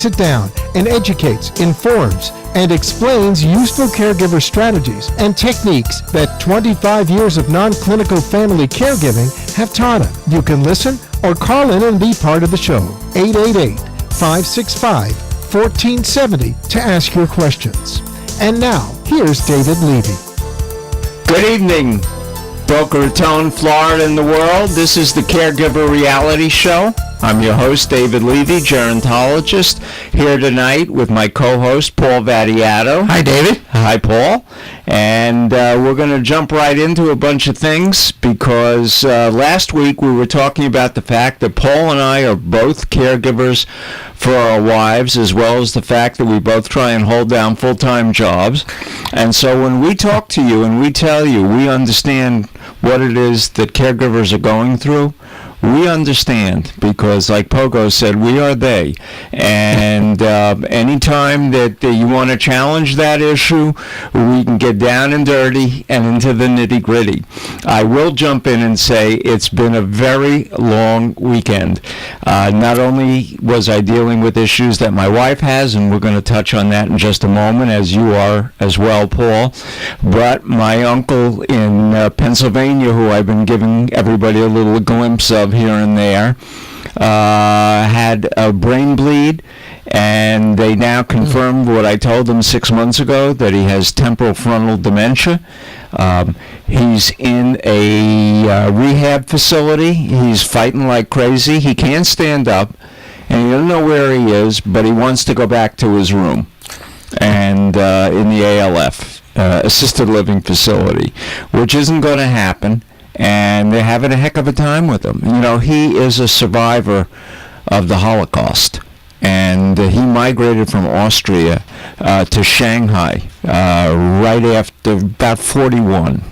it down and educates, informs, and explains useful caregiver strategies and techniques that 25 years of non-clinical family caregiving have taught him. You can listen or call in and be part of the show. 888-565-1470 to ask your questions. And now, here's David Levy. Good evening, Boca Raton, Florida, and the world. This is the Caregiver Reality Show. I'm your host, David Levy, gerontologist, here tonight with my co-host, Paul Vattiato. Hi, David. Hi, Paul. And we're going to jump right into a bunch of things because last week we were talking about the fact that Paul and I are both caregivers for our wives, as well as the fact that we both try and hold down full-time jobs. And so when we talk to you and we tell you we understand what it is that caregivers are going through, we understand because, like Pogo said, we are they. And anytime that you want to challenge that issue, we can get down and dirty and into the nitty-gritty. I will jump in and say it's been a very long weekend. Not only was I dealing with issues that my wife has, and we're going to touch on that in just a moment, as you are as well, Paul, but my uncle in Pennsylvania, who I've been giving everybody a little glimpse of here and there, had a brain bleed, and they now confirmed what I told them 6 months ago, that he has temporal frontal dementia. He's in a rehab facility. He's fighting like crazy. He can't stand up, and he doesn't know where he is, but he wants to go back to his room and in the ALF, assisted living facility, which isn't going to happen. And they're having a heck of a time with him. You know, he is a survivor of the Holocaust. And he migrated from Austria to Shanghai right after about 41.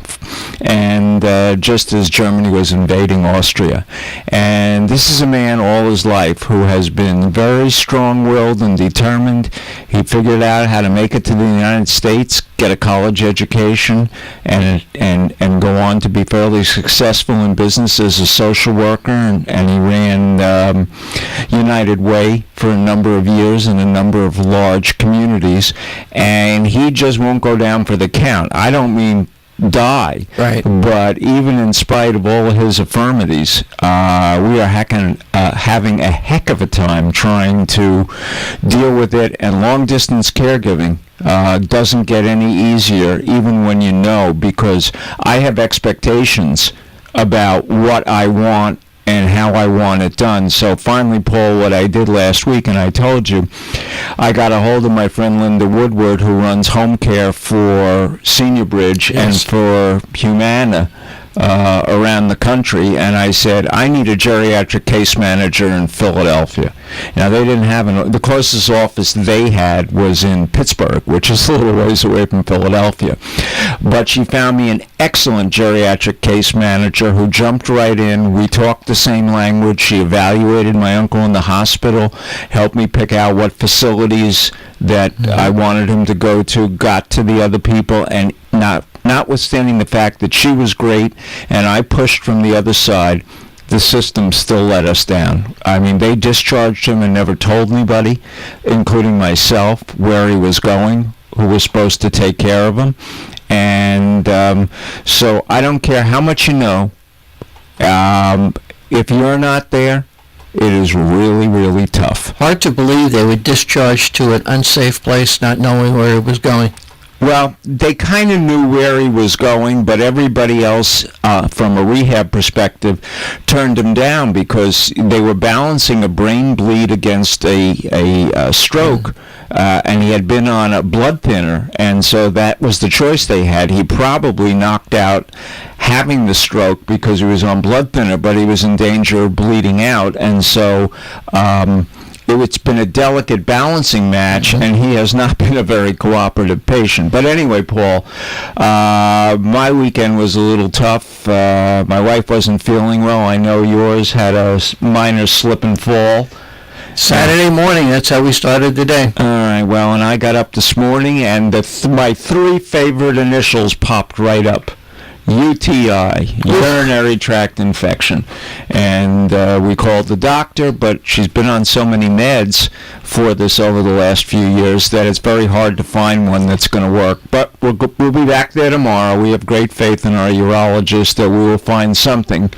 And just as Germany was invading Austria. And this is a man all his life who has been very strong-willed and determined. He figured out how to make it to the United States, get a college education, and go on to be fairly successful in business as a social worker. And he ran United Way for a number of years in a number of large communities. And he just won't go down for the count. I don't mean die, right? But even in spite of all of his infirmities, we are having a heck of a time trying to deal with it. And long-distance caregiving doesn't get any easier, even when you know, because I have expectations about what I want and how I want it done. So finally, Paul, what I did last week, and I told you, I got a hold of my friend Linda Woodward, who runs home care for Senior Bridge and for Humana around the country, and I said, I need a geriatric case manager in Philadelphia. Now, they didn't have the closest office they had was in Pittsburgh, which is a little ways away from Philadelphia. But she found me an excellent geriatric case manager who jumped right in. We talked the same language. She evaluated my uncle in the hospital, helped me pick out what facilities that I wanted him to go to, got to the other people, and notwithstanding the fact that she was great and I pushed from the other side, the system still let us down. I mean, they discharged him and never told anybody, including myself, where he was going, who was supposed to take care of him. And so I don't care how much you know. If you're not there, it is really, really tough. Hard to believe they were discharged to an unsafe place not knowing where it was going. Well, they kind of knew where he was going, but everybody else, from a rehab perspective, turned him down because they were balancing a brain bleed against a stroke, and he had been on a blood thinner, and so that was the choice they had. He probably knocked out having the stroke because he was on blood thinner, but he was in danger of bleeding out, and so it's been a delicate balancing match, and he has not been a very cooperative patient. But anyway, Paul, my weekend was a little tough. My wife wasn't feeling well. I know yours had a minor slip and fall. Saturday morning, that's how we started the day. All right, well, and I got up this morning, and my three favorite initials popped right up. UTI, urinary tract infection. And we called the doctor, but she's been on so many meds for this over the last few years that it's very hard to find one that's going to work. But we'll be back there tomorrow. We have great faith in our urologist that we will find something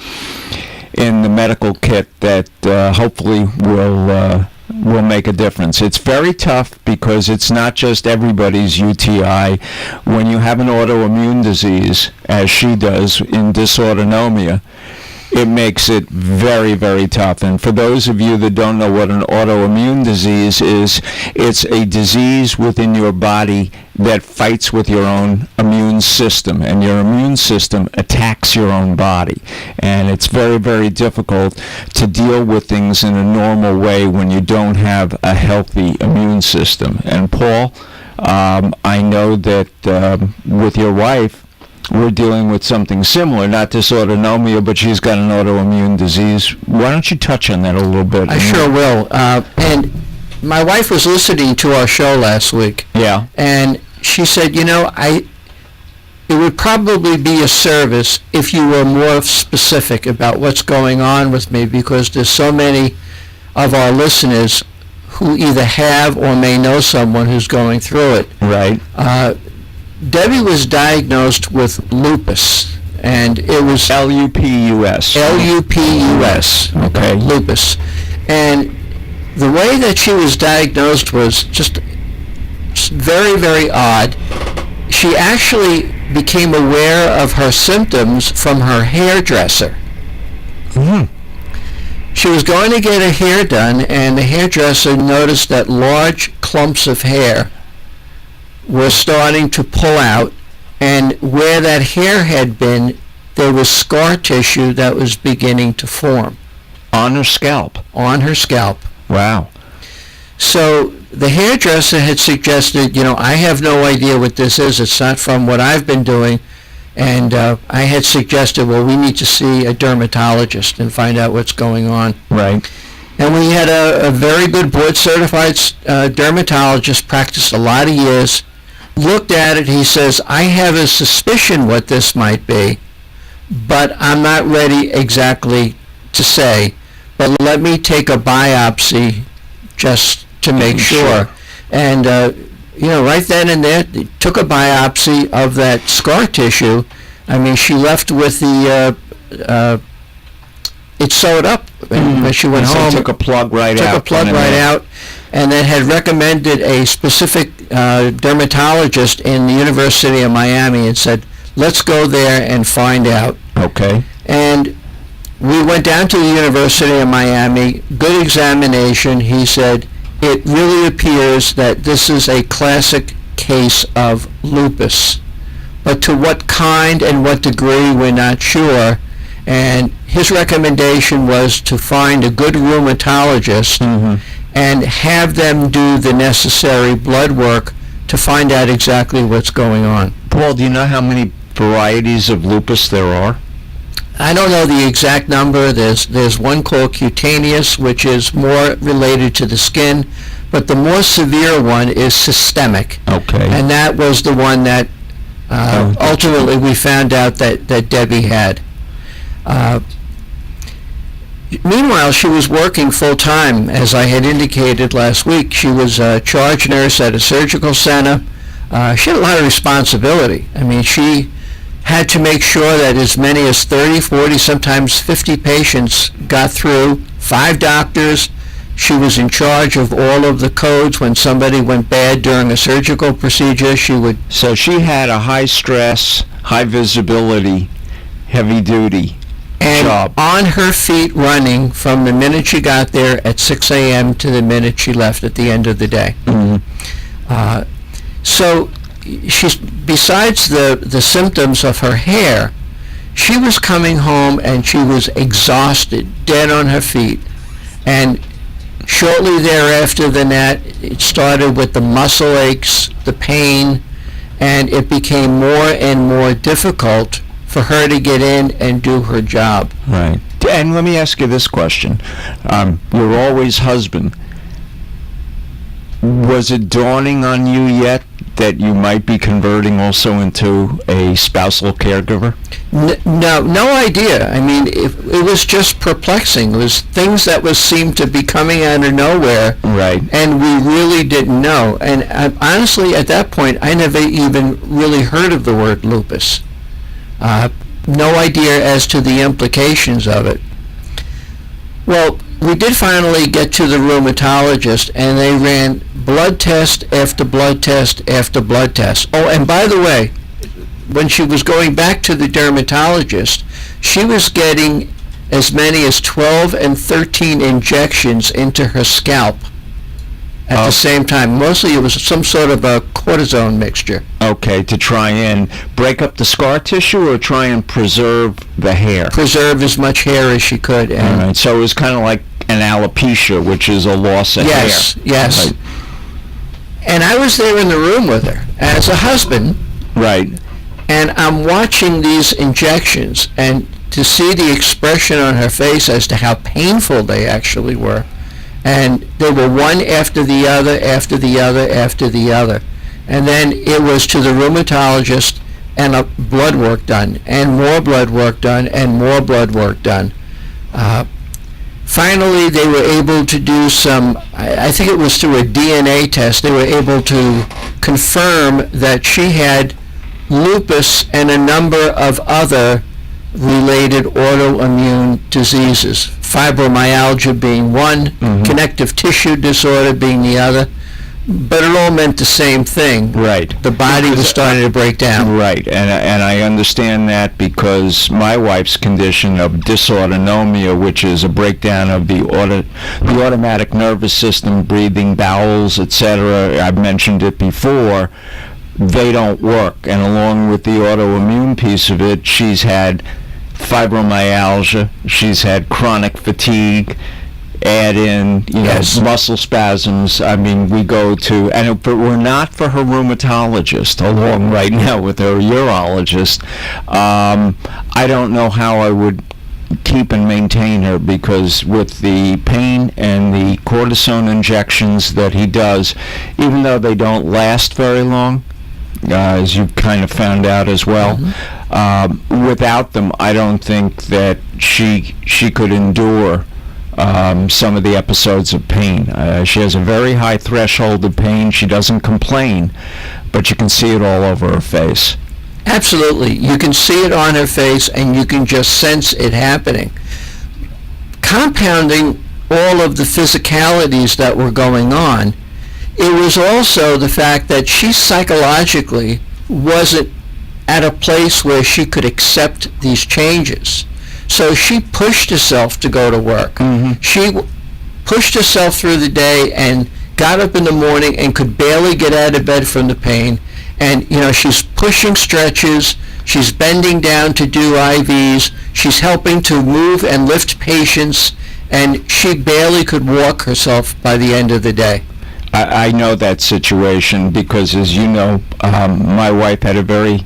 in the medical kit that hopefully will make a difference. It's very tough because it's not just everybody's UTI. When you have an autoimmune disease, as she does in dysautonomia, it makes it very, very tough. And for those of you that don't know what an autoimmune disease is, it's a disease within your body that fights with your own immune system, and your immune system attacks your own body. And it's very, very difficult to deal with things in a normal way when you don't have a healthy immune system. And Paul, I know that with your wife, we're dealing with something similar, not dysautonomia, but she's got an autoimmune disease. Why don't you touch on that a little bit? I sure will. And my wife was listening to our show last week. Yeah. And she said, it would probably be a service if you were more specific about what's going on with me, because there's so many of our listeners who either have or may know someone who's going through it. Right. Debbie was diagnosed with lupus, and it was Lupus. Lupus. Okay. Lupus. And the way that she was diagnosed was just very, very odd. She actually became aware of her symptoms from her hairdresser. She was going to get her hair done, and the hairdresser noticed that large clumps of hair were starting to pull out, and where that hair had been, there was scar tissue that was beginning to form. On her scalp? On her scalp. Wow. So the hairdresser had suggested, I have no idea what this is. It's not from what I've been doing. And I had suggested, well, we need to see a dermatologist and find out what's going on. Right. And we had a very good board-certified dermatologist, practiced a lot of years, looked at it. He says, I have a suspicion what this might be, but I'm not ready exactly to say. But let me take a biopsy just to make sure. And, right then and there, took a biopsy of that scar tissue. I mean, she left with it sewed up when she went home. Took a plug right out. Took a plug right out, and then had recommended a specific dermatologist in the University of Miami and said, let's go there and find out. Okay. And we went down to the University of Miami, good examination. He said, it really appears that this is a classic case of lupus. But to what kind and what degree, we're not sure. And his recommendation was to find a good rheumatologist and have them do the necessary blood work to find out exactly what's going on. Paul, do you know how many varieties of lupus there are? I don't know the exact number. There's one called cutaneous, which is more related to the skin, but the more severe one is systemic. Okay. And that was the one that ultimately we found out that Debbie had. Meanwhile, she was working full-time, as I had indicated last week. She was a charge nurse at a surgical center. She had a lot of responsibility. I mean, she had to make sure that as many as 30, 40, sometimes 50 patients got through, 5 doctors. She was in charge of all of the codes. When somebody went bad during a surgical procedure, she would... So she had a high-stress, high-visibility, heavy-duty job. On her feet running from the minute she got there at 6 a.m. to the minute she left at the end of the day. So she's, besides the symptoms of her hair, she was coming home and she was exhausted, dead on her feet. And shortly thereafter than that, it started with the muscle aches, the pain, and it became more and more difficult for her to get in and do her job. Right. And let me ask you this question. You're always husband. When Was it dawning on you yet that you might be converting also into a spousal caregiver? No idea. I mean, it was just perplexing. It was things that seemed to be coming out of nowhere. Right. And we really didn't know. And honestly, at that point, I never even really heard of the word lupus. No idea as to the implications of it. Well, we did finally get to the rheumatologist, and they ran blood test after blood test after blood test. Oh, and by the way, when she was going back to the dermatologist, she was getting as many as 12 and 13 injections into her scalp at the same time. Mostly it was some sort of a cortisone mixture. Okay, to try and break up the scar tissue or try and preserve the hair? Preserve as much hair as she could. And all right, so it was kind of like an alopecia, which is a loss of hair. Yes. Right. And I was there in the room with her as a husband. Right. And I'm watching these injections, and to see the expression on her face as to how painful they actually were. And they were one after the other, after the other, after the other. And then it was to the rheumatologist and blood work done, and more blood work done, and more blood work done. Finally, they were able to do some, I think it was through a DNA test, they were able to confirm that she had lupus and a number of other related autoimmune diseases. Fibromyalgia being one, connective tissue disorder being the other. But it all meant the same thing. Right. The body was starting to break down. Right, and I understand that because my wife's condition of dysautonomia, which is a breakdown of the automatic nervous system, breathing, bowels, etc., I've mentioned it before, they don't work. And along with the autoimmune piece of it, she's had fibromyalgia, she's had chronic fatigue, add in, muscle spasms. I mean, we go to, and if it were not for her rheumatologist, along right now with her urologist, I don't know how I would keep and maintain her, because with the pain and the cortisone injections that he does, even though they don't last very long, as you kind of found out as well, without them, I don't think that she could endure some of the episodes of pain. She has a very high threshold of pain. She doesn't complain, but you can see it all over her face. Absolutely. You can see it on her face, and you can just sense it happening. Compounding all of the physicalities that were going on, it was also the fact that she psychologically wasn't at a place where she could accept these changes. So she pushed herself to go to work. She pushed herself through the day and got up in the morning and could barely get out of bed from the pain. And, she's pushing stretches, she's bending down to do IVs, she's helping to move and lift patients, and she barely could walk herself by the end of the day. I know that situation because, as you know, my wife had a very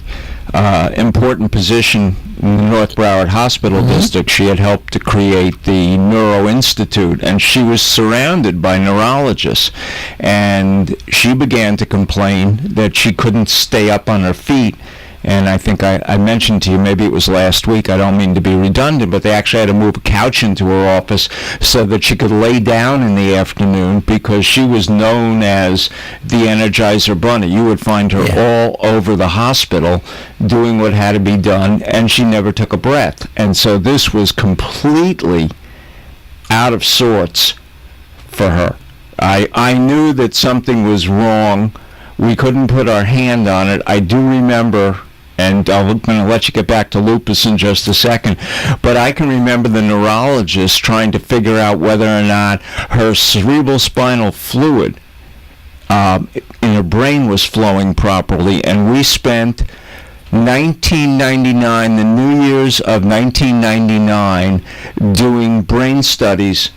important position in the North Broward Hospital District. She had helped to create the Neuro Institute, and she was surrounded by neurologists. And she began to complain that she couldn't stay up on her feet. And I think I mentioned to you, maybe it was last week, I don't mean to be redundant, but they actually had to move a couch into her office so that she could lay down in the afternoon, because she was known as the Energizer Bunny. You would find her all over the hospital doing what had to be done, and she never took a breath. And so this was completely out of sorts for her. I knew that something was wrong. We couldn't put our hand on it. I do remember, and I'm going to let you get back to lupus in just a second, but I can remember the neurologist trying to figure out whether or not her cerebral spinal fluid in her brain was flowing properly, and we spent 1999, the New Year's of 1999, doing brain studies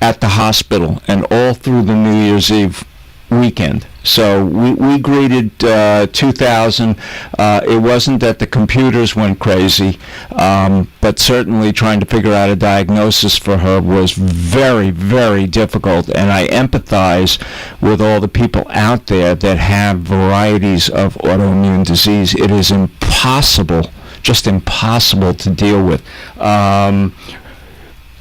at the hospital and all through the New Year's Eve weekend. So we greeted 2000. It wasn't that the computers went crazy, but certainly trying to figure out a diagnosis for her was very, very difficult. And I empathize with all the people out there that have varieties of autoimmune disease. It is impossible, just impossible to deal with.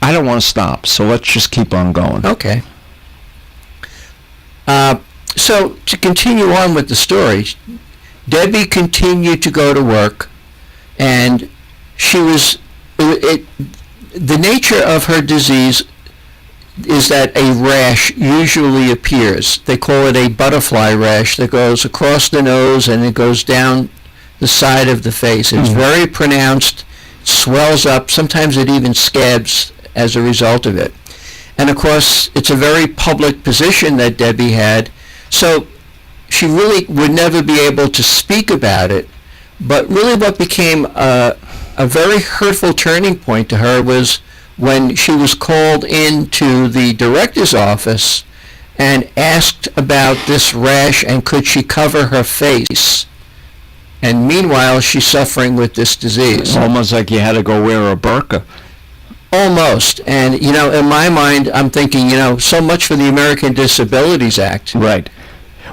I don't want to stop, so let's just keep on going. Okay. So to continue on with the story, Debbie continued to go to work, and the nature of her disease is that a rash usually appears. They call it a butterfly rash that goes across the nose and it goes down the side of the face. It's very pronounced, swells up, sometimes it even scabs as a result of it. And of course, it's a very public position that Debbie had, so she really would never be able to speak about it. But really what became a very hurtful turning point to her was when she was called into the director's office and asked about this rash and could she cover her face. And meanwhile, she's suffering with this disease. Almost like you had to go wear a burqa. Almost. And, in my mind, I'm thinking, so much for the American Disabilities Act. Right.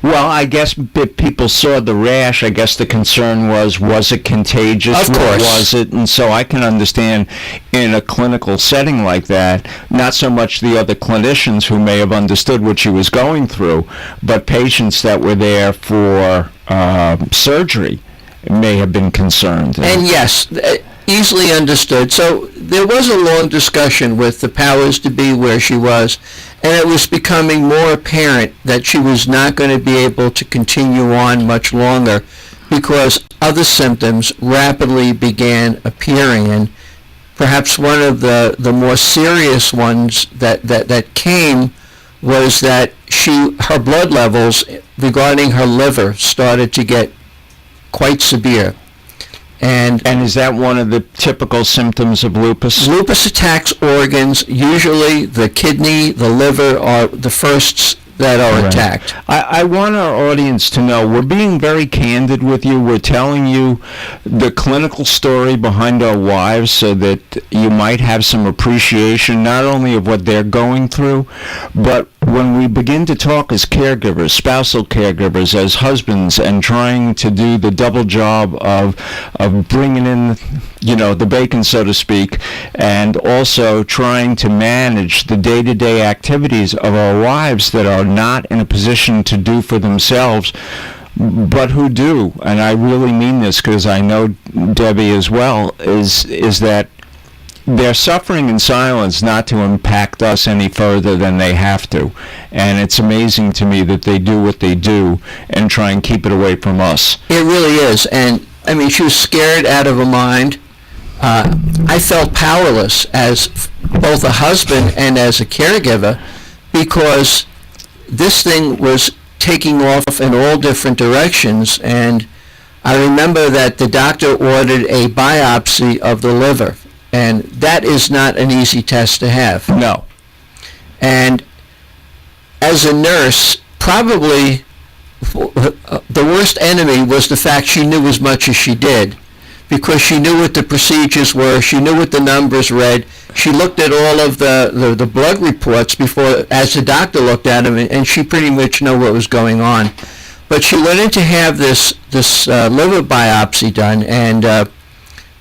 Well, I guess if people saw the rash, I guess the concern was it contagious? Of course. What was it? And so I can understand in a clinical setting like that, not so much the other clinicians who may have understood what she was going through, but patients that were there for surgery may have been concerned. And yes, easily understood. So there was a long discussion with the powers to be where she was, and it was becoming more apparent that she was not going to be able to continue on much longer because other symptoms rapidly began appearing. And perhaps one of the more serious ones that came was that her blood levels regarding her liver started to get quite severe. And is that one of the typical symptoms of lupus? Lupus attacks organs. Usually the kidney, the liver are the firsts that are attacked. I want our audience to know we're being very candid with you. We're telling you the clinical story behind our wives so that you might have some appreciation not only of what they're going through, but when we begin to talk as caregivers, spousal caregivers, as husbands, and trying to do the double job of bringing in, the bacon, so to speak, and also trying to manage the day-to-day activities of our wives that are not in a position to do for themselves, but who do, and I really mean this because I know Debbie as well, is that they're suffering in silence not to impact us any further than they have to. And it's amazing to me that they do what they do and try and keep it away from us. It really is. And, she was scared out of her mind. I felt powerless as both a husband and as a caregiver because this thing was taking off in all different directions. And I remember that the doctor ordered a biopsy of the liver. And that is not an easy test to have. No. And as a nurse, probably the worst enemy was the fact she knew as much as she did, because she knew what the procedures were, she knew what the numbers read, she looked at all of the blood reports before, as the doctor looked at them, and she pretty much knew what was going on. But she went in to have this liver biopsy done, and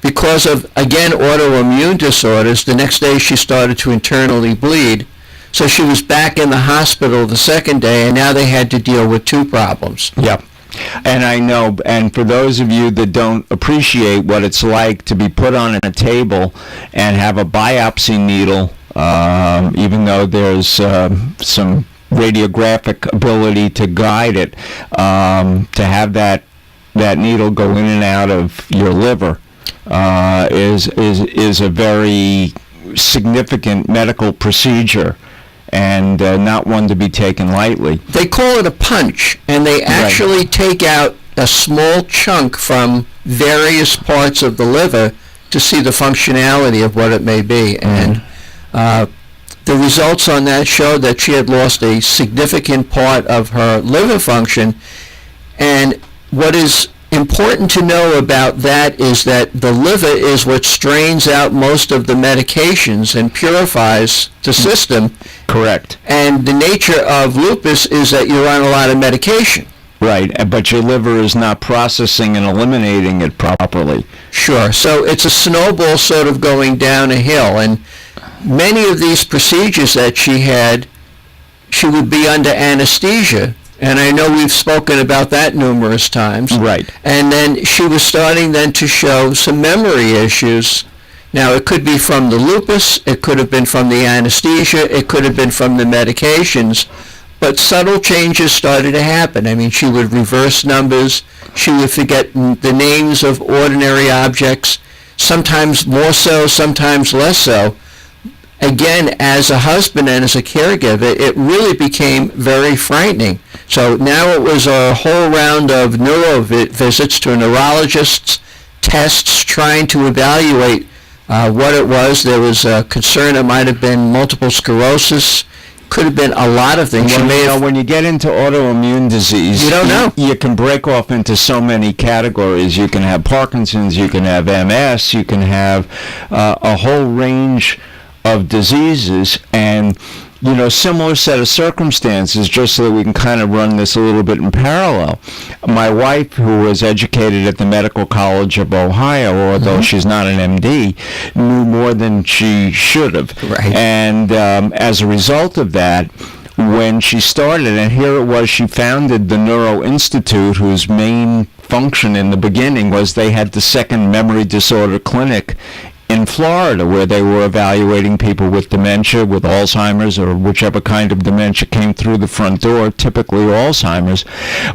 because of, again, autoimmune disorders, the next day she started to internally bleed. So she was back in the hospital the second day, and now they had to deal with two problems. Yep. And I know, and for those of you that don't appreciate what it's like to be put on a table and have a biopsy needle, even though there's some radiographic ability to guide it, to have that needle go in and out of your liver, is a very significant medical procedure and not one to be taken lightly. They call it a punch, and they actually take out a small chunk from various parts of the liver to see the functionality of what it may be. And The results on that showed that she had lost a significant part of her liver function. And what is important to know about that is that the liver is what strains out most of the medications and purifies the system. Correct. And the nature of lupus is that you're on a lot of medication. Right, but your liver is not processing and eliminating it properly. Sure. So it's a snowball sort of going down a hill. And many of these procedures that she had, she would be under anesthesia. And I know we've spoken about that numerous times. Right. And then she was starting then to show some memory issues. Now, it could be from the lupus, it could have been from the anesthesia, it could have been from the medications, but subtle changes started to happen. I mean, she would reverse numbers, she would forget the names of ordinary objects, sometimes more so, sometimes less so. Again, as a husband and as a caregiver, it really became very frightening. So now it was a whole round of neuro visits to neurologists, tests, trying to evaluate what it was. There was a concern it might have been multiple sclerosis. Could have been a lot of things. Well, when you get into autoimmune disease, you don't know. You can break off into so many categories. You can have Parkinson's, you can have MS, you can have a whole range of diseases, and similar set of circumstances, just so that we can kind of run this a little bit in parallel. My wife, who was educated at the Medical College of Ohio, although she's not an MD, knew more than she should have. Right. And as a result of that, when she started, and here it was, she founded the Neuro Institute, whose main function in the beginning was they had the second memory disorder clinic in Florida, where they were evaluating people with dementia, with Alzheimer's, or whichever kind of dementia came through the front door, typically Alzheimer's.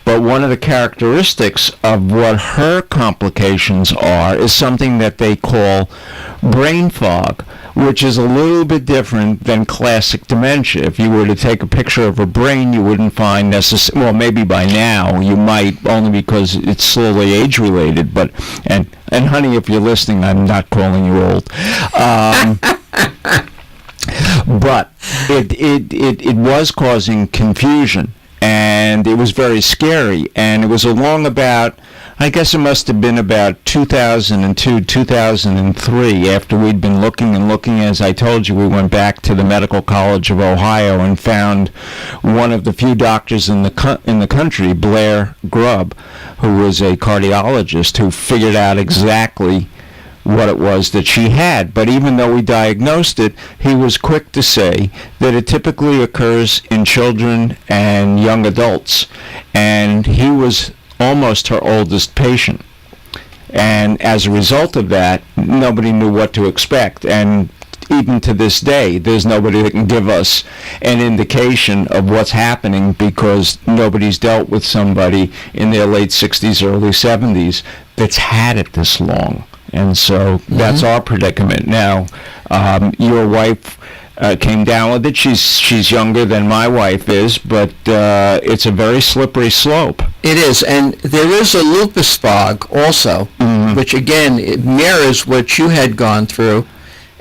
But one of the characteristics of what her complications are is something that they call brain fog, which is a little bit different than classic dementia. If you were to take a picture of her brain, you wouldn't find necessarily, well, maybe by now you might, only because it's slowly age-related, but, and honey, if you're listening, I'm not calling you old. But it was causing confusion, and it was very scary, and it was along about, I guess it must have been about 2002, 2003, after we'd been looking and looking. As I told you, we went back to the Medical College of Ohio and found one of the few doctors in the country, Blair Grubb, who was a cardiologist, who figured out exactly what it was that she had. But even though we diagnosed it, he was quick to say that it typically occurs in children and young adults. And he was almost her oldest patient. And as a result of that, nobody knew what to expect. And even to this day, there's nobody that can give us an indication of what's happening, because nobody's dealt with somebody in their late 60s, early 70s that's had it this long. And so that's our predicament. Now, your wife came down with it. She's younger than my wife is, but it's a very slippery slope. It is, and there is a lupus fog also, which again, it mirrors what you had gone through,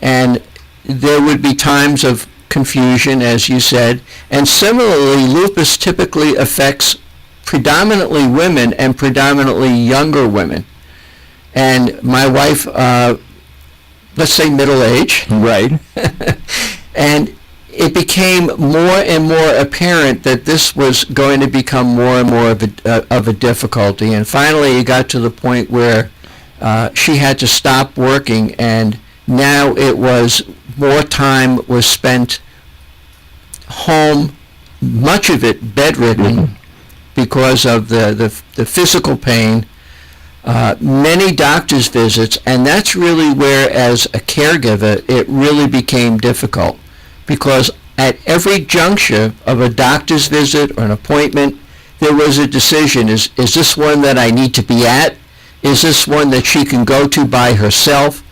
and there would be times of confusion, as you said, and similarly, lupus typically affects predominantly women and predominantly younger women. And my wife, let's say middle age. Right. And it became more and more apparent that this was going to become more and more of a difficulty. And finally, it got to the point where she had to stop working, and now it was more time was spent home, much of it bedridden, because of the physical pain. Many doctor's visits, and that's really where, as a caregiver, it really became difficult, because at every juncture of a doctor's visit or an appointment, there was a decision. Is this one that I need to be at? Is this one that she can go to by herself?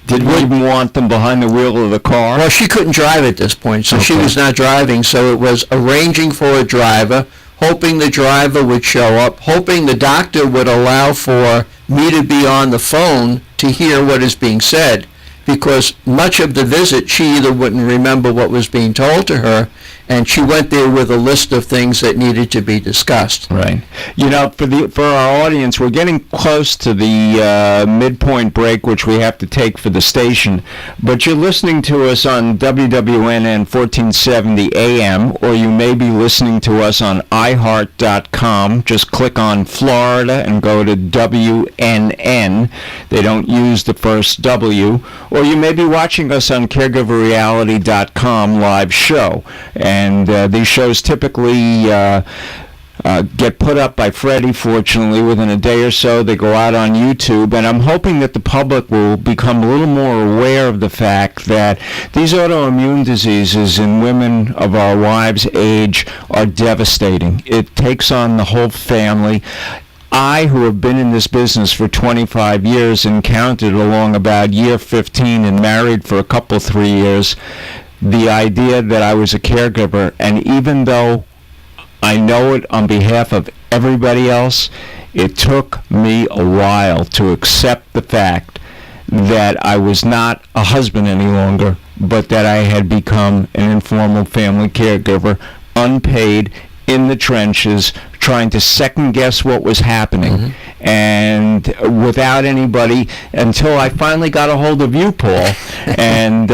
Did we even want them behind the wheel of the car? Well, she couldn't drive at this point, so she was not driving, so it was arranging for a driver, hoping the driver would show up, hoping the doctor would allow for me to be on the phone to hear what is being said. because much of the visit she either wouldn't remember what was being told to her, and she went there with a list of things that needed to be discussed. Right. For our audience, we're getting close to the midpoint break, which we have to take for the station. But you're listening to us on WWNN 1470 AM, or you may be listening to us on iHeart.com. Just click on Florida and go to WNN. They don't use the first W. Or you may be watching us on CaregiverReality.com live show. And these shows typically get put up by Freddie, fortunately, within a day or so. They go out on YouTube, and I'm hoping that the public will become a little more aware of the fact that these autoimmune diseases in women of our wives' age are devastating. It takes on the whole family. I, who have been in this business for 25 years and counted along about year 15 and married for a couple, 3 years, the idea that I was a caregiver, and even though I know it on behalf of everybody else, it took me a while to accept the fact that I was not a husband any longer, but that I had become an informal family caregiver, unpaid, in the trenches, trying to second guess what was happening, and without anybody, until I finally got a hold of you, Paul, and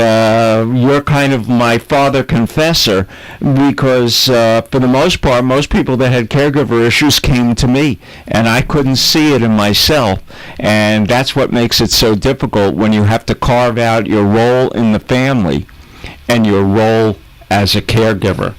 you're kind of my father confessor, because for the most part, most people that had caregiver issues came to me, and I couldn't see it in myself, and that's what makes it so difficult when you have to carve out your role in the family and your role as a caregiver.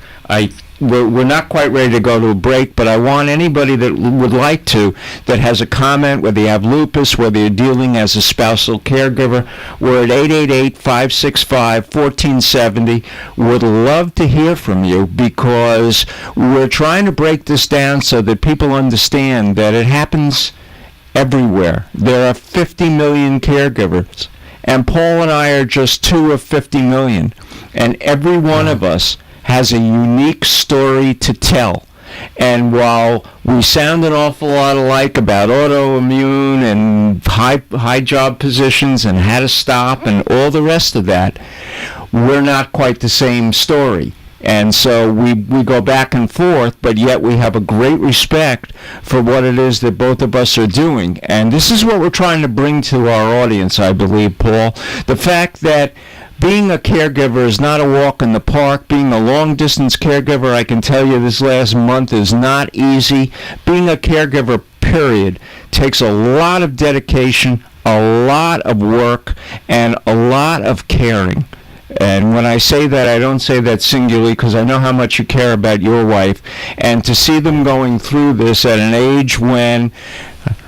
We're not quite ready to go to a break, but I want anybody that would like to, that has a comment, whether you have lupus, whether you're dealing as a spousal caregiver, we're at 888-565-1470. Would love to hear from you, because we're trying to break this down so that people understand that it happens everywhere. There are 50 million caregivers, and Paul and I are just 2 of 50 million, and every one of us has a unique story to tell. And while we sound an awful lot alike about autoimmune and high job positions and how to stop and all the rest of that, we're not quite the same story. And so we go back and forth, but yet we have a great respect for what it is that both of us are doing. And this is what we're trying to bring to our audience, I believe, Paul. The fact that being a caregiver is not a walk in the park. Being a long-distance caregiver, I can tell you this last month, is not easy. Being a caregiver, period, takes a lot of dedication, a lot of work, and a lot of caring. And when I say that, I don't say that singularly, because I know how much you care about your wife. And to see them going through this at an age when,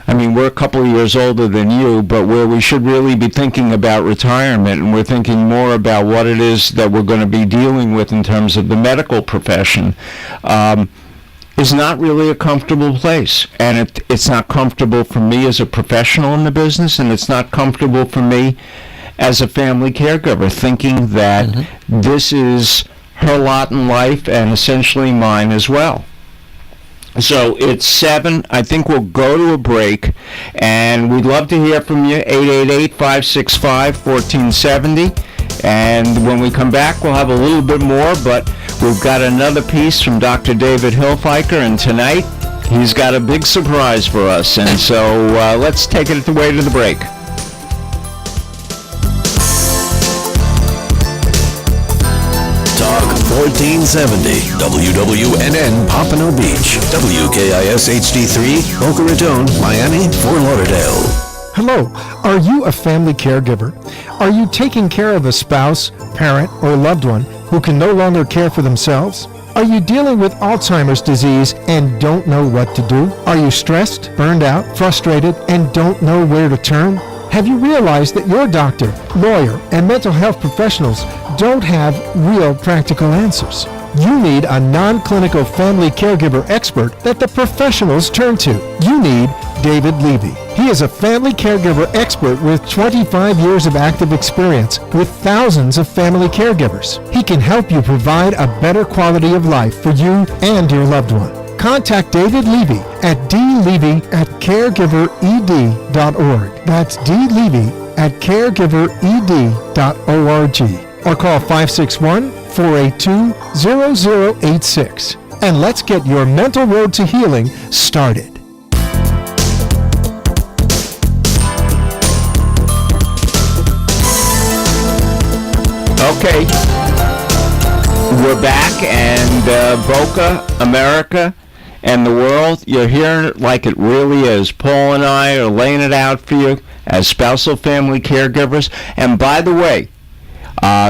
I mean, we're a couple of years older than you, but where we should really be thinking about retirement, and we're thinking more about what it is that we're going to be dealing with in terms of the medical profession, is not really a comfortable place. And it's not comfortable for me as a professional in the business, and it's not comfortable for me as a family caregiver, thinking that this is her lot in life and essentially mine as well. So it's 7. I think we'll go to a break, and we'd love to hear from you, 888-565-1470. And when we come back, we'll have a little bit more, but we've got another piece from Dr. David Hilfiker, and tonight he's got a big surprise for us. And so let's take it away to the break. Talk 1470 WWNN Pompano Beach, WKIS HD3 Boca Raton, Miami, Fort Lauderdale. Hello, are you a family caregiver? Are you taking care of a spouse, parent, or loved one who can no longer care for themselves? Are you dealing with Alzheimer's disease and don't know what to do? Are you stressed, burned out, frustrated, and don't know where to turn? Have you realized that your doctor, lawyer, and mental health professionals don't have real practical answers? You need a non-clinical family caregiver expert that the professionals turn to. You need David Levy. He is a family caregiver expert with 25 years of active experience with thousands of family caregivers. He can help you provide a better quality of life for you and your loved one. Contact David Levy at dlevy@caregivered.org. That's dlevy at caregivered.org or call 561-482-0086. And let's get your mental road to healing started. Okay, we're back, and Boca, America, and the world, you're hearing it like it really is. Paul and I are laying it out for you as spousal family caregivers. And by the way,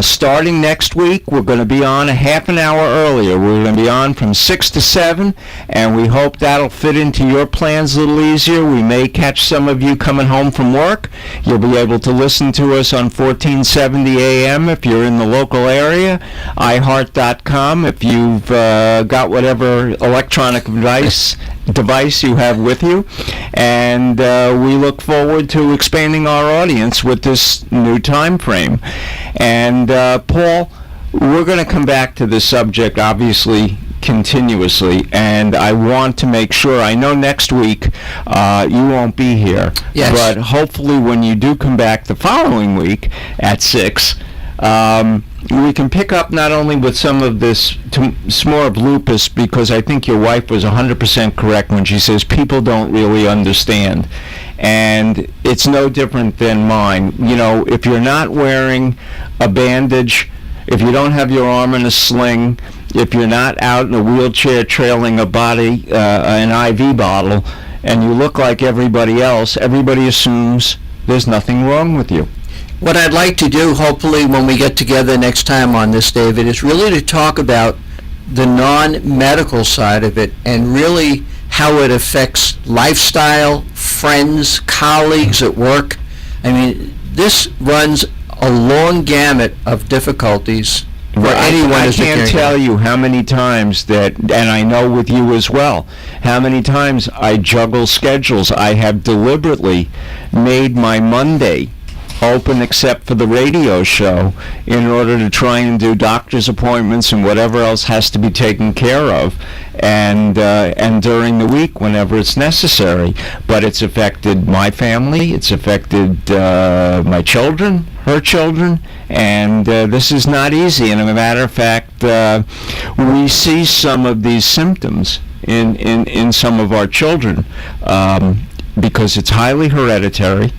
starting next week, we're going to be on a half an hour earlier. We're going to be on from 6 to 7, and we hope that'll fit into your plans a little easier. We may catch some of you coming home from work. You'll be able to listen to us on 1470 AM if you're in the local area, iHeart.com if you've got whatever electronic device you have with you, and we look forward to expanding our audience with this new time frame. And Paul, we're going to come back to this subject obviously continuously, and I want to make sure, I know next week you won't be here, yes, but hopefully when you do come back the following week at 6, we can pick up not only with some of this, more of lupus, because I think your wife was 100% correct when she says people don't really understand. And it's no different than mine. You know, if you're not wearing a bandage, if you don't have your arm in a sling, if you're not out in a wheelchair trailing a body, an IV bottle, and you look like everybody else, everybody assumes there's nothing wrong with you. What I'd like to do, hopefully, when we get together next time on this, David, is really to talk about the non-medical side of it and really how it affects lifestyle, friends, colleagues at work. I mean, this runs a long gamut of difficulties for anyone I as a can't caregiver. tell you how many times that, and I know with you as well, how many times I juggle schedules. I have deliberately made my Monday open except for the radio show in order to try and do doctor's appointments and whatever else has to be taken care of, and during the week whenever it's necessary. But it's affected my family, it's affected my children, her children, and this is not easy. And as a matter of fact, we see some of these symptoms in some of our children because it's highly hereditary.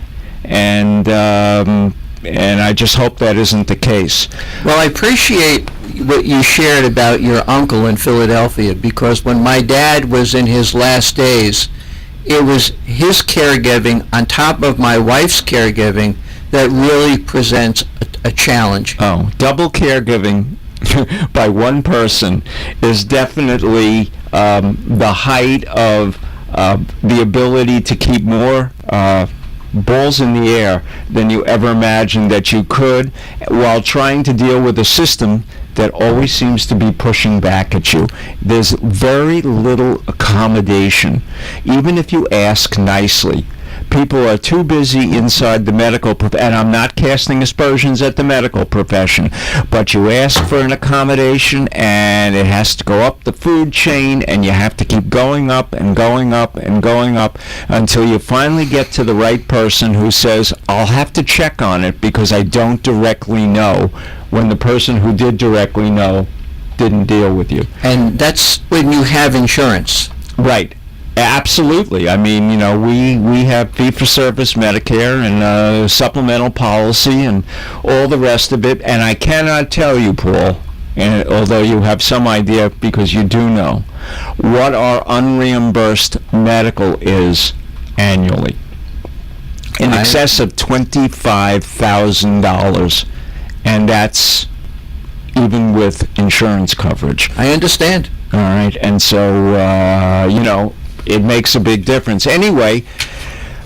And I just hope that isn't the case. Well, I appreciate what you shared about your uncle in Philadelphia, because when my dad was in his last days, it was his caregiving on top of my wife's caregiving that really presents a challenge. Oh, double caregiving by one person is definitely the height of the ability to keep more balls in the air than you ever imagined that you could, while trying to deal with a system that always seems to be pushing back at you. There's very little accommodation, even if you ask nicely. People are too busy inside the medical and I'm not casting aspersions at the medical profession, but you ask for an accommodation and it has to go up the food chain, and you have to keep going up and going up and going up until you finally get to the right person who says, I'll have to check on it because I don't directly know, when the person who did directly know didn't deal with you. And that's when you have insurance. Right. Absolutely. I mean, you know, we have fee-for-service Medicare and supplemental policy and all the rest of it. And I cannot tell you, Paul, and although you have some idea because you do know, what our unreimbursed medical is annually. In excess of $25,000. And that's even with insurance coverage. I understand. All right. And so, you know, it makes a big difference. Anyway,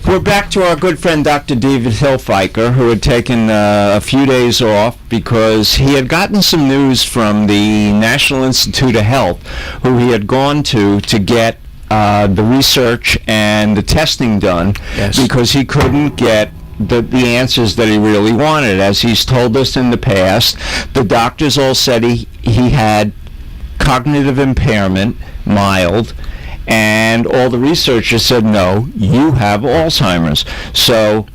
we're back to our good friend Dr. David Hilfiker, who had taken a few days off because he had gotten some news from the National Institute of Health, who he had gone to get the research and the testing done. Yes. Because he couldn't get the answers that he really wanted. As he's told us in the past, the doctors all said he had cognitive impairment, mild, and all the researchers said, no, you have Alzheimer's. So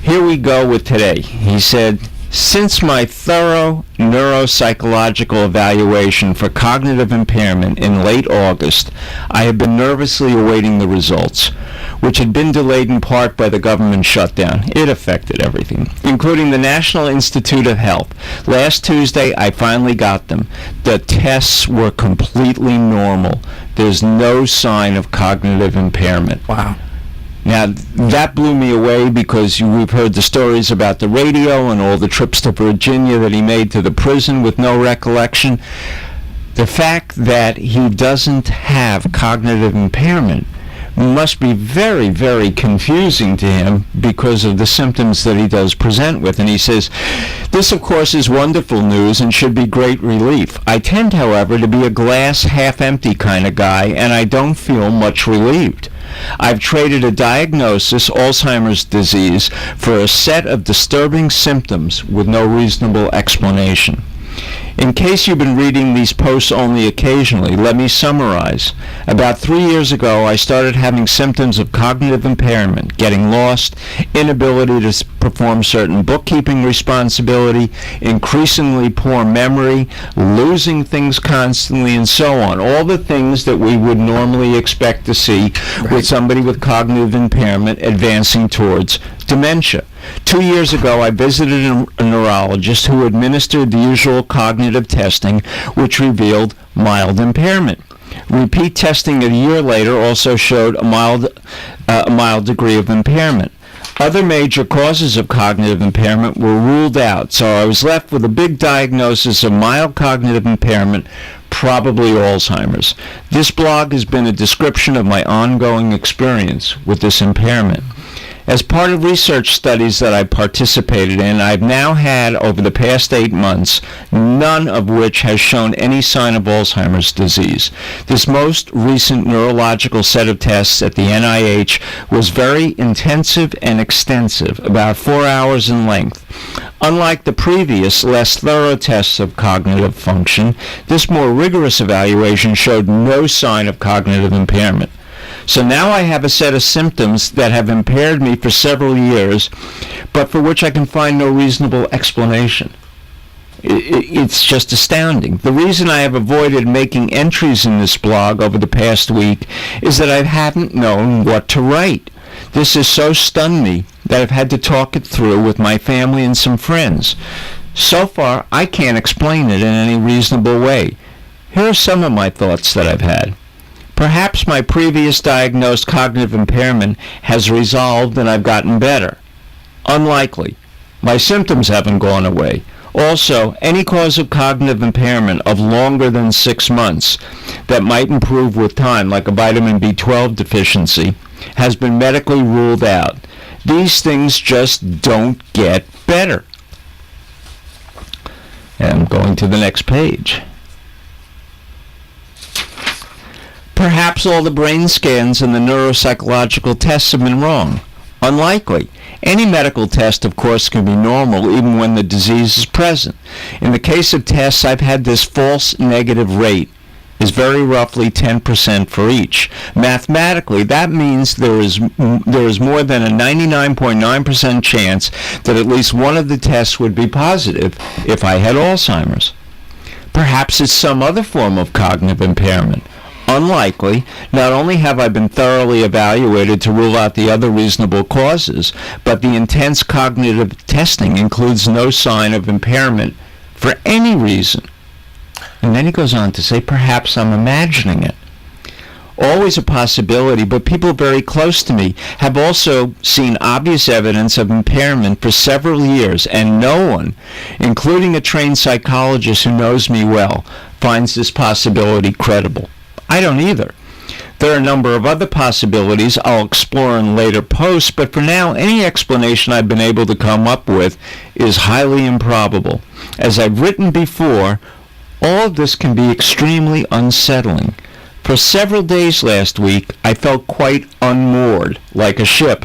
Here we go with today. He said, since my thorough neuropsychological evaluation for cognitive impairment in late August, I have been nervously awaiting the results, which had been delayed in part by the government shutdown. It affected everything, including the National Institute of Health. Last Tuesday, I finally got them. The tests were completely normal. There's no sign of cognitive impairment. Wow. Now, that blew me away because we've heard the stories about the radio and all the trips to Virginia that he made to the prison with no recollection. The fact that he doesn't have cognitive impairment must be very, very confusing to him because of the symptoms that he does present with. And he says, this, of course, is wonderful news and should be great relief. I tend, however, to be a glass half-empty kind of guy, and I don't feel much relieved. I've traded a diagnosis, Alzheimer's disease, for a set of disturbing symptoms with no reasonable explanation. In case you've been reading these posts only occasionally, let me summarize. About 3 years ago, I started having symptoms of cognitive impairment, getting lost, inability to perform certain bookkeeping responsibility, increasingly poor memory, losing things constantly, and so on. All the things that we would normally expect to see with somebody with cognitive impairment advancing towards dementia. 2 years ago, I visited a neurologist who administered the usual cognitive testing, which revealed mild impairment. Repeat testing a year later also showed a mild degree of impairment. Other major causes of cognitive impairment were ruled out, so I was left with a big diagnosis of mild cognitive impairment, probably Alzheimer's. This blog has been a description of my ongoing experience with this impairment. As part of research studies that I participated in, I've now had, over the past 8 months, none of which has shown any sign of Alzheimer's disease. This most recent neurological set of tests at the NIH was very intensive and extensive, about 4 hours in length. Unlike the previous, less thorough tests of cognitive function, this more rigorous evaluation showed no sign of cognitive impairment. So now I have a set of symptoms that have impaired me for several years, but for which I can find no reasonable explanation. It's just astounding. The reason I have avoided making entries in this blog over the past week is that I haven't known what to write. This has so stunned me that I've had to talk it through with my family and some friends. So far, I can't explain it in any reasonable way. Here are some of my thoughts that I've had. Perhaps my previous diagnosed cognitive impairment has resolved and I've gotten better. Unlikely. My symptoms haven't gone away. Also, any cause of cognitive impairment of longer than 6 months that might improve with time, like a vitamin B12 deficiency, has been medically ruled out. These things just don't get better. And I'm going to the next page. Perhaps all the brain scans and the neuropsychological tests have been wrong. Unlikely. Any medical test, of course, can be normal even when the disease is present. In the case of tests, I've had this false negative rate is very roughly 10% for each. Mathematically, that means there is more than a 99.9% chance that at least one of the tests would be positive if I had Alzheimer's. Perhaps it's some other form of cognitive impairment. Unlikely. Not only have I been thoroughly evaluated to rule out the other reasonable causes, but the intense cognitive testing includes no sign of impairment for any reason. And then he goes on to say, perhaps I'm imagining it. Always a possibility, but people very close to me have also seen obvious evidence of impairment for several years, and no one, including a trained psychologist who knows me well, finds this possibility credible. I don't either. There are a number of other possibilities I'll explore in later posts, but for now, any explanation I've been able to come up with is highly improbable. As I've written before, all of this can be extremely unsettling. For several days last week, I felt quite unmoored, like a ship.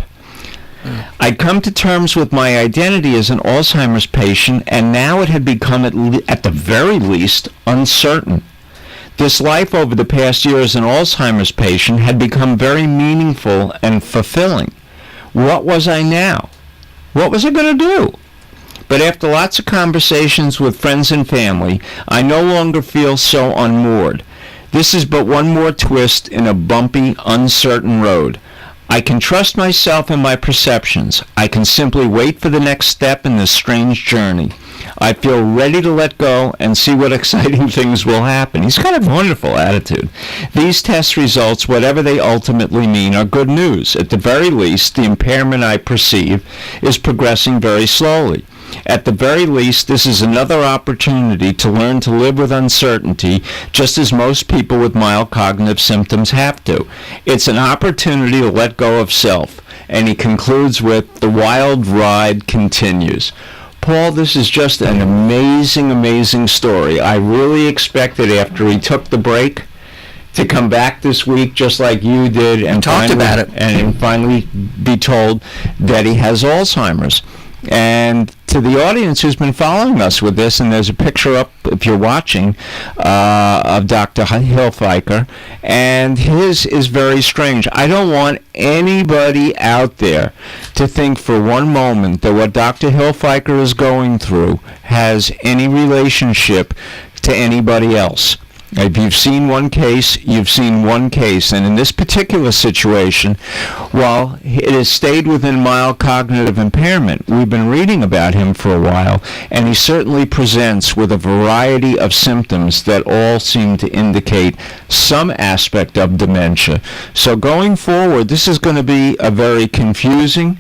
I'd come to terms with my identity as an Alzheimer's patient, and now it had become, at the very least, uncertain. This life over the past year as an Alzheimer's patient had become very meaningful and fulfilling. What was I now? What was I going to do? But after lots of conversations with friends and family, I no longer feel so unmoored. This is but one more twist in a bumpy, uncertain road. I can trust myself and my perceptions. I can simply wait for the next step in this strange journey. I feel ready to let go and see what exciting things will happen. He's got a wonderful attitude. These test results, whatever they ultimately mean, are good news. At the very least, the impairment I perceive is progressing very slowly. At the very least, this is another opportunity to learn to live with uncertainty, just as most people with mild cognitive symptoms have to. It's an opportunity to let go of self. And he concludes with, the wild ride continues. Paul, this is just an amazing, amazing story. I really expected after he took the break to come back this week just like you did and talked about it. And finally be told that he has Alzheimer's. And to the audience who's been following us with this, and there's a picture up, if you're watching, of Dr. Hilfiker, and his is very strange. I don't want anybody out there to think for one moment that what Dr. Hilfiker is going through has any relationship to anybody else. If you've seen one case, you've seen one case. And in this particular situation, while it has stayed within mild cognitive impairment, we've been reading about him for a while, and he certainly presents with a variety of symptoms that all seem to indicate some aspect of dementia. So going forward, this is going to be a very confusing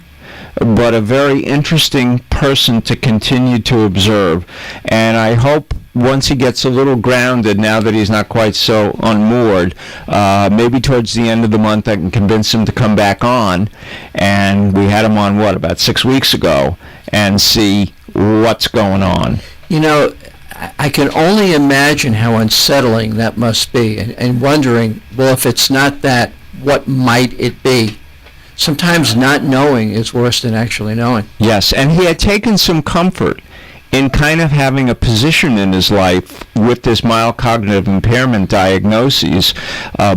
but a very interesting person to continue to observe. And I hope once he gets a little grounded, now that he's not quite so unmoored, maybe towards the end of the month I can convince him to come back on. And we had him on, about 6 weeks ago, and see what's going on. You know, I can only imagine how unsettling that must be, and wondering, well, if it's not that, what might it be? Sometimes not knowing is worse than actually knowing. Yes, and he had taken some comfort in kind of having a position in his life with this mild cognitive impairment diagnosis,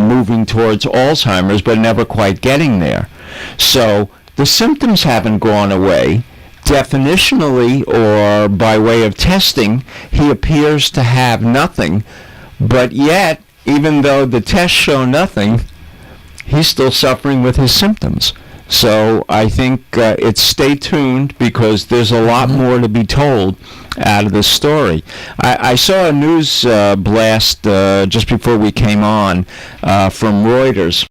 moving towards Alzheimer's, but never quite getting there. So the symptoms haven't gone away. Definitionally, or by way of testing, he appears to have nothing, but yet, even though the tests show nothing, he's still suffering with his symptoms. So I think it's stay tuned, because there's a lot more to be told out of this story. I saw a news blast just before we came on from Reuters.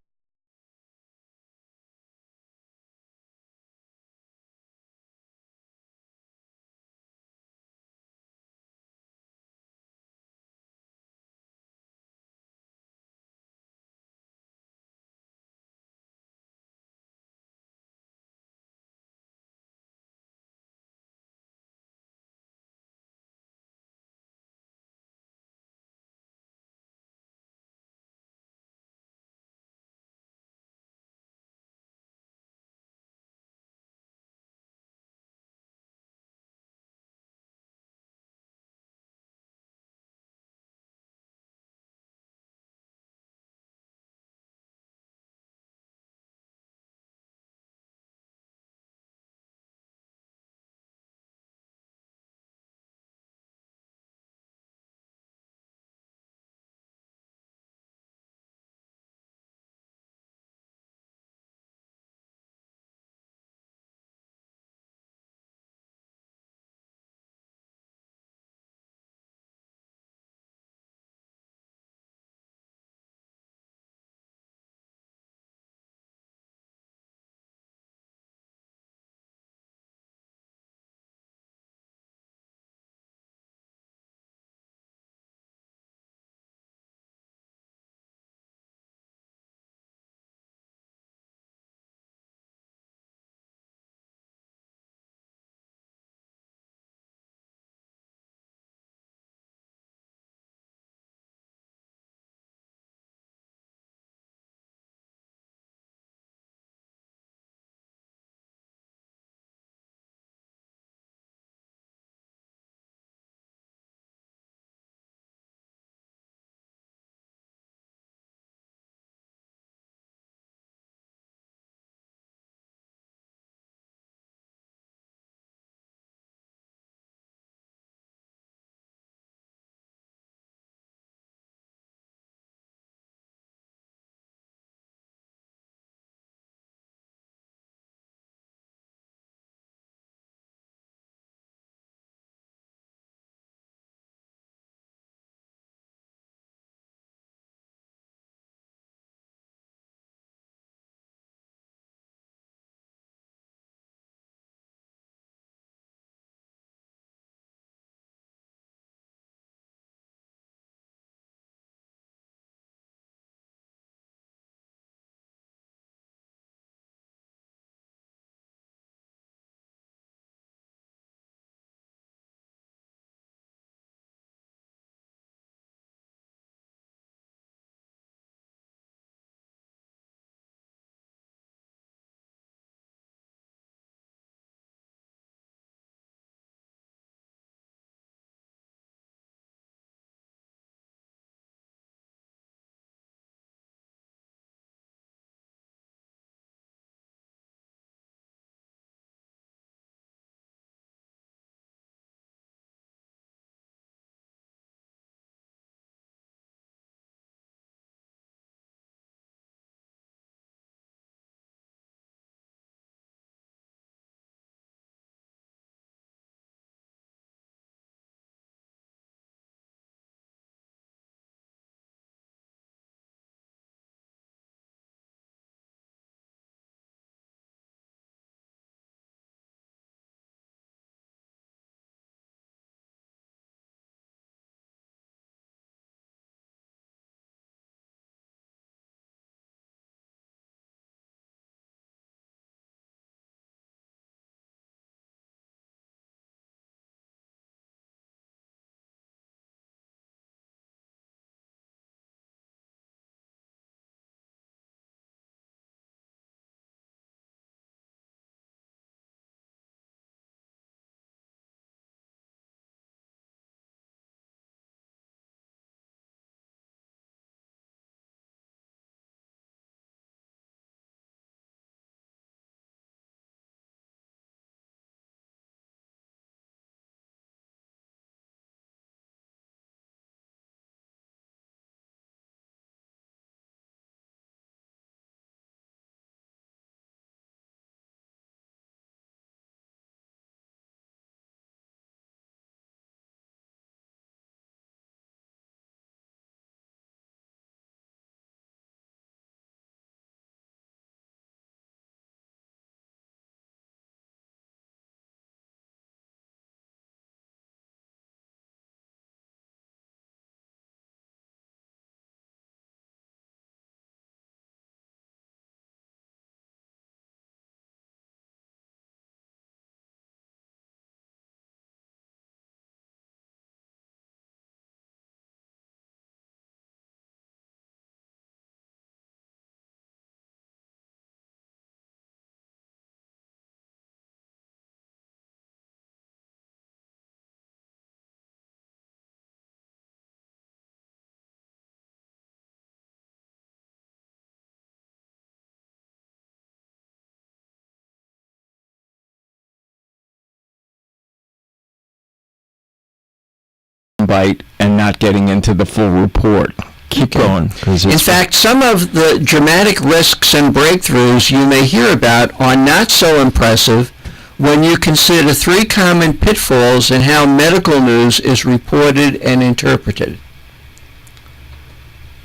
bite and not getting into the full report. Keep going. 'Cause In it's fact, some of the dramatic risks and breakthroughs you may hear about are not so impressive when you consider three common pitfalls in how medical news is reported and interpreted.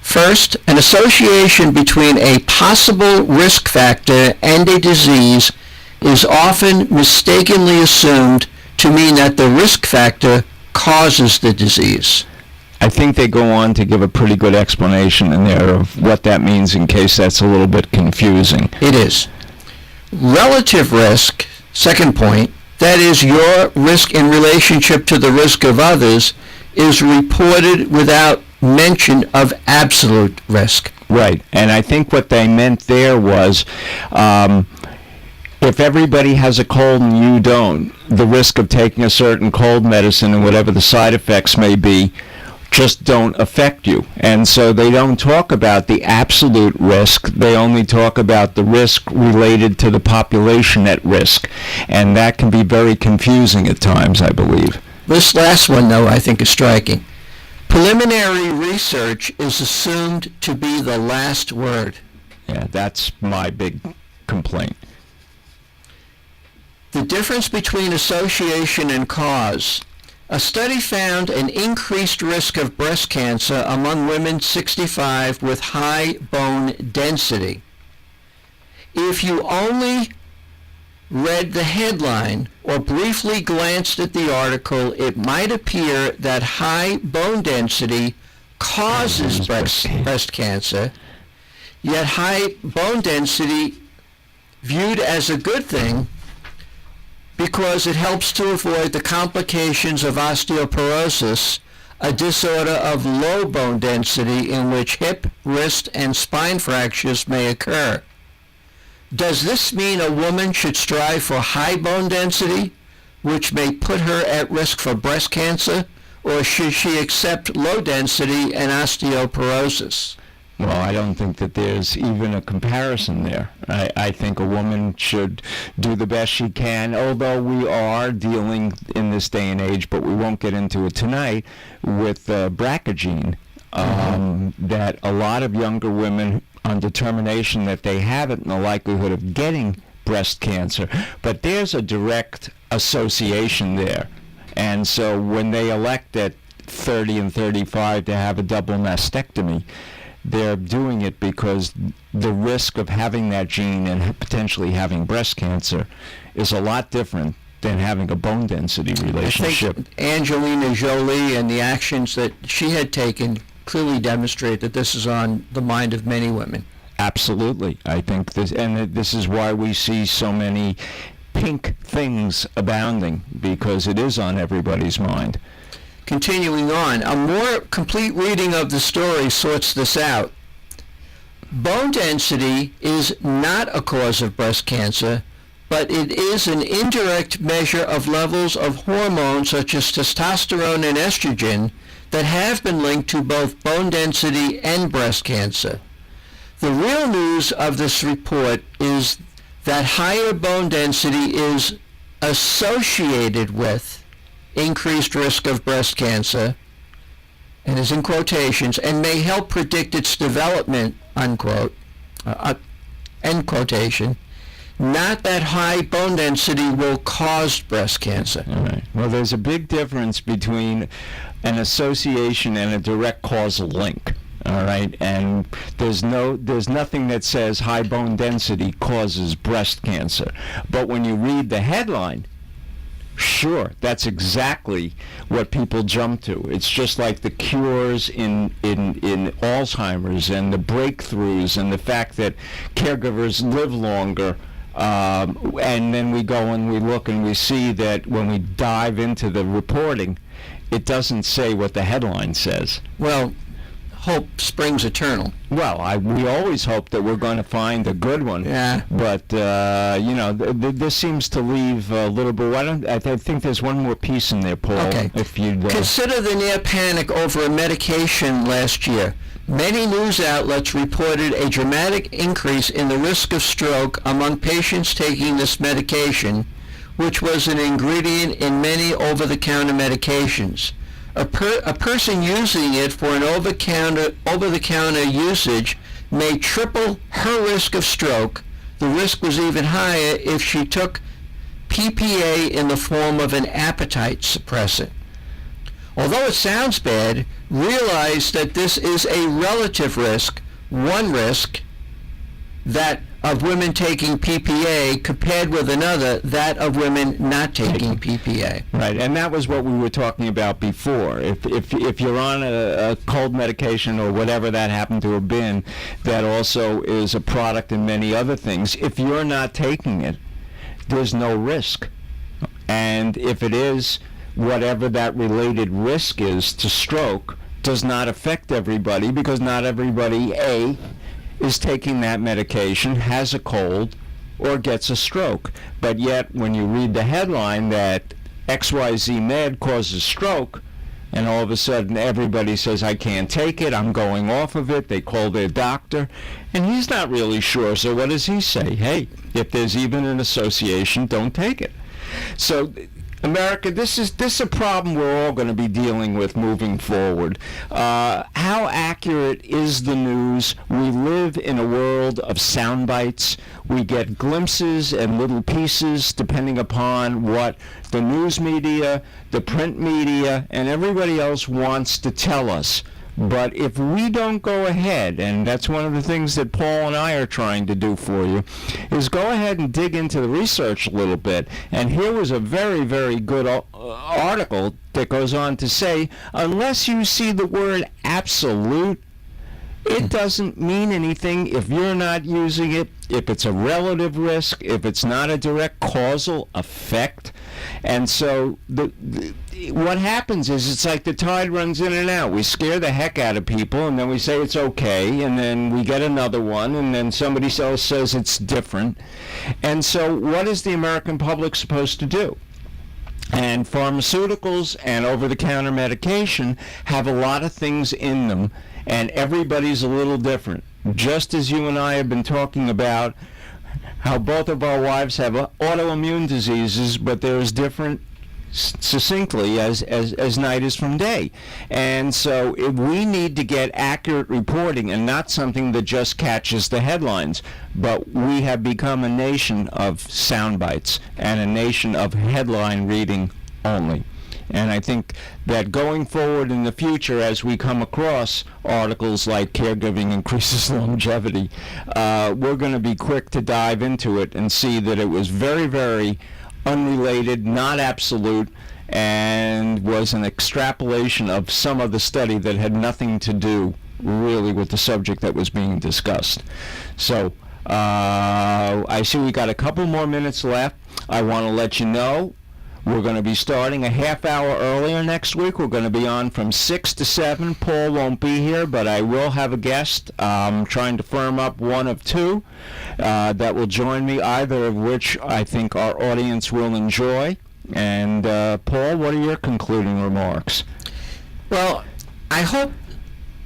First, an association between a possible risk factor and a disease is often mistakenly assumed to mean that the risk factor causes the disease. I think they go on to give a pretty good explanation in there of what that means in case that's a little bit confusing. It is. Relative risk, second point, that is your risk in relationship to the risk of others, is reported without mention of absolute risk. Right, and I think what they meant there was if everybody has a cold and you don't, the risk of taking a certain cold medicine and whatever the side effects may be just don't affect you. And so they don't talk about the absolute risk. They only talk about the risk related to the population at risk. And that can be very confusing at times, I believe. This last one, though, I think is striking. Preliminary research is assumed to be the last word. Yeah, that's my big complaint. The difference between association and cause. A study found an increased risk of breast cancer among women 65 with high bone density. If you only read the headline or briefly glanced at the article, it might appear that high bone density causes breast cancer, yet high bone density viewed as a good thing because it helps to avoid the complications of osteoporosis, a disorder of low bone density in which hip, wrist, and spine fractures may occur. Does this mean a woman should strive for high bone density, which may put her at risk for breast cancer, or should she accept low density and osteoporosis? Well, I don't think that there's even a comparison there. I think a woman should do the best she can, although we are dealing in this day and age, but we won't get into it tonight, with BRCA gene, that a lot of younger women, on determination that they have it and the likelihood of getting breast cancer, but there's a direct association there. And so when they elect at 30 and 35 to have a double mastectomy, they're doing it because the risk of having that gene and potentially having breast cancer is a lot different than having a bone density relationship. I think Angelina Jolie and the actions that she had taken clearly demonstrate that this is on the mind of many women. Absolutely. I think this, and this is why we see so many pink things abounding, because it is on everybody's mind. Continuing on, a more complete reading of the story sorts this out. Bone density is not a cause of breast cancer, but it is an indirect measure of levels of hormones such as testosterone and estrogen that have been linked to both bone density and breast cancer. The real news of this report is that higher bone density is associated with increased risk of breast cancer, and is in quotations, and may help predict its development, unquote, end quotation, not that high bone density will cause breast cancer. All right. Well, there's a big difference between an association and a direct causal link. All right, and there's nothing that says high bone density causes breast cancer. But when you read the headline, sure, that's exactly what people jump to. It's just like the cures in Alzheimer's and the breakthroughs and the fact that caregivers live longer. And then we go and we look and we see that when we dive into the reporting, it doesn't say what the headline says. Well, hope springs eternal. Well, we always hope that we're going to find a good one. Yeah. But this seems to leave a little bit. I think there's one more piece in there, Paul. Okay. If you consider the near panic over a medication last year. Many news outlets reported a dramatic increase in the risk of stroke among patients taking this medication, which was an ingredient in many over-the-counter medications. A person using it for an over-the-counter usage may triple her risk of stroke. The risk was even higher if she took PPA in the form of an appetite suppressant. Although it sounds bad, realize that this is a relative risk, one risk, that of women taking PPA compared with another, that of women not taking PPA. Right, and that was what we were talking about before. If you're on a cold medication or whatever that happened to have been, that also is a product in many other things. If you're not taking it, there's no risk. And if it is, whatever that related risk is to stroke does not affect everybody, because not everybody, A, is taking that medication, has a cold, or gets a stroke. But yet, when you read the headline that XYZ med causes stroke, and all of a sudden everybody says, I can't take it, I'm going off of it, they call their doctor, and he's not really sure, so what does he say? Hey, if there's even an association, don't take it. So, America, this is a problem we're all going to be dealing with moving forward. How accurate is the news? We live in a world of sound bites. We get glimpses and little pieces depending upon what the news media, the print media, and everybody else wants to tell us. But if we don't go ahead, and that's one of the things that Paul and I are trying to do for you, is go ahead and dig into the research a little bit. And here was a very, very good article that goes on to say, unless you see the word absolute, it doesn't mean anything if you're not using it, if it's a relative risk, if it's not a direct causal effect. And so what happens is it's like the tide runs in and out. We scare the heck out of people, and then we say it's okay, and then we get another one, and then somebody else says it's different. And so what is the American public supposed to do? And pharmaceuticals and over-the-counter medication have a lot of things in them, and everybody's a little different. Just as you and I have been talking about how both of our wives have autoimmune diseases, but they're as different succinctly as night is from day. And so we need to get accurate reporting and not something that just catches the headlines. But we have become a nation of sound bites and a nation of headline reading only. And I think that going forward in the future, as we come across articles like caregiving increases longevity, we're going to be quick to dive into it and see that it was very, very unrelated, not absolute, and was an extrapolation of some of the study that had nothing to do really with the subject that was being discussed. So I see we got a couple more minutes left. I want to let you know we're going to be starting a half hour earlier next week. We're going to be on from 6 to 7. Paul won't be here, but I will have a guest. I'm trying to firm up one of two that will join me, either of which I think our audience will enjoy. And Paul, what are your concluding remarks? Well, I hope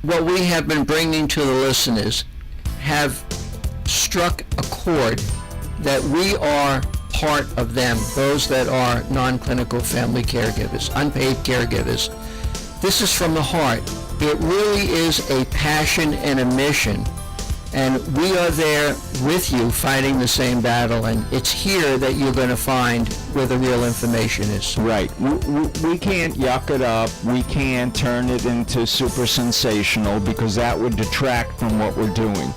what we have been bringing to the listeners have struck a chord that we are part of them, those that are non-clinical family caregivers, unpaid caregivers. This is from the heart. It really is a passion and a mission, and we are there with you fighting the same battle, and it's here that you're going to find where the real information is. Right. We can't yuck it up. We can't turn it into super sensational, because that would detract from what we're doing.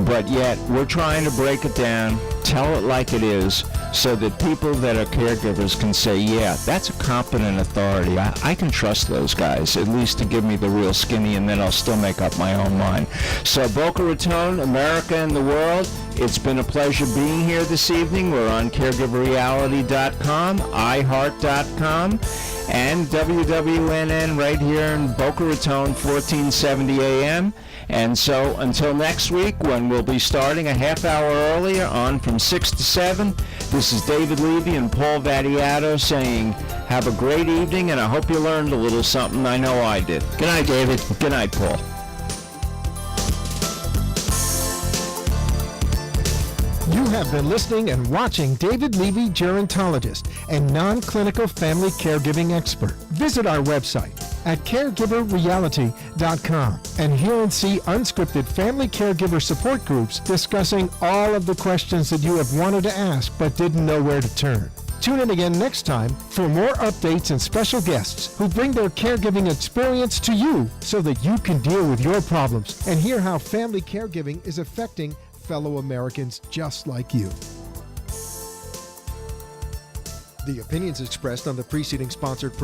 But yet, we're trying to break it down, tell it like it is, so that people that are caregivers can say, yeah, that's a competent authority. I can trust those guys, at least to give me the real skinny, and then I'll still make up my own mind. So Boca Raton, America, and the world, it's been a pleasure being here this evening. We're on caregiverreality.com, iHeart.com, and WWNN right here in Boca Raton, 1470 AM. And so until next week, when we'll be starting a half hour earlier on from 6 to 7, this is David Levy and Paul Vattiato saying, have a great evening, and I hope you learned a little something. I know I did. Good night, David. Good night, Paul. You have been listening and watching David Levy, gerontologist and non-clinical family caregiving expert. Visit our website, at caregiverreality.com and hear and see unscripted family caregiver support groups discussing all of the questions that you have wanted to ask but didn't know where to turn. Tune in again next time for more updates and special guests who bring their caregiving experience to you so that you can deal with your problems and hear how family caregiving is affecting fellow Americans just like you. The opinions expressed on the preceding sponsored